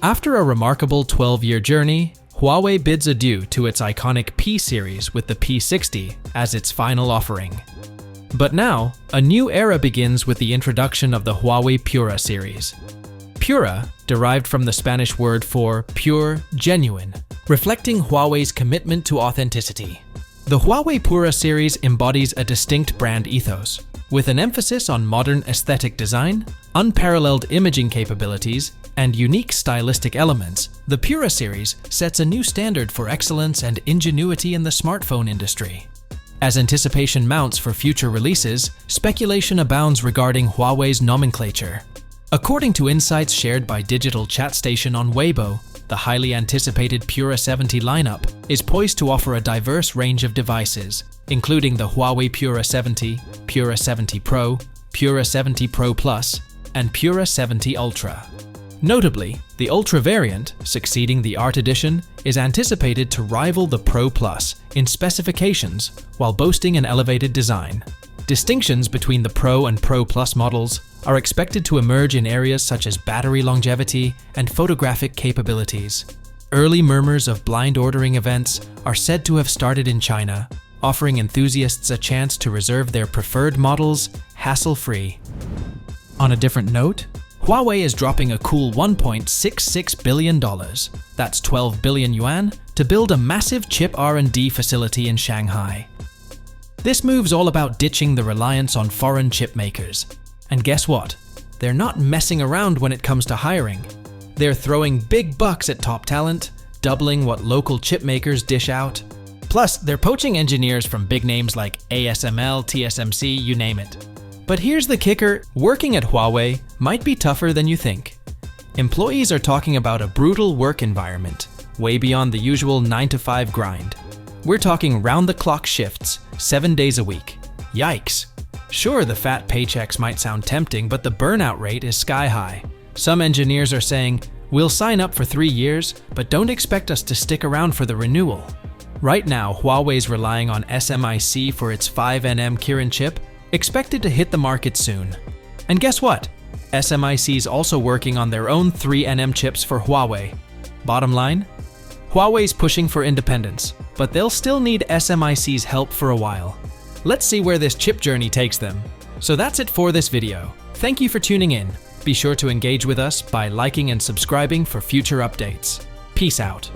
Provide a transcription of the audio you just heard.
After a remarkable 12-year journey, Huawei bids adieu to its iconic P series with the P60 as its final offering. But now, a new era begins with the introduction of the Huawei Pura series. Pura, derived from the Spanish word for pure, genuine, reflecting Huawei's commitment to authenticity. The Huawei Pura series embodies a distinct brand ethos, with an emphasis on modern aesthetic design, unparalleled imaging capabilities, and unique stylistic elements. The Pura series sets a new standard for excellence and ingenuity in the smartphone industry. As anticipation mounts for future releases, speculation abounds regarding Huawei's nomenclature. According to insights shared by digital chat station on Weibo, the highly anticipated Pura 70 lineup is poised to offer a diverse range of devices, including the Huawei Pura 70, Pura 70 Pro, Pura 70 Pro Plus, and Pura 70 Ultra. Notably, the Ultra variant, succeeding the Art Edition, is anticipated to rival the Pro Plus in specifications while boasting an elevated design. Distinctions between the Pro and Pro Plus models are expected to emerge in areas such as battery longevity and photographic capabilities. Early murmurs of blind ordering events are said to have started in China, offering enthusiasts a chance to reserve their preferred models hassle-free. On a different note, Huawei is dropping a cool $1.66 billion, that's 12 billion yuan, to build a massive chip R&D facility in Shanghai. This move's all about ditching the reliance on foreign chip makers. And guess what? They're not messing around when it comes to hiring. They're throwing big bucks at top talent, doubling what local chip makers dish out. Plus, they're poaching engineers from big names like ASML, TSMC, you name it. But here's the kicker, working at Huawei might be tougher than you think. Employees are talking about a brutal work environment, way beyond the usual 9-to-5 grind. We're talking round-the-clock shifts, 7 days a week. Yikes! Sure, the fat paychecks might sound tempting, but the burnout rate is sky high. Some engineers are saying, we'll sign up for 3 years, but don't expect us to stick around for the renewal. Right now, Huawei's relying on SMIC for its 5nm Kirin chip, expected to hit the market soon. And guess what? SMIC's also working on their own 3nm chips for Huawei. Bottom line? Huawei's pushing for independence, but they'll still need SMIC's help for a while. Let's see where this chip journey takes them. So that's it for this video. Thank you for tuning in. Be sure to engage with us by liking and subscribing for future updates. Peace out.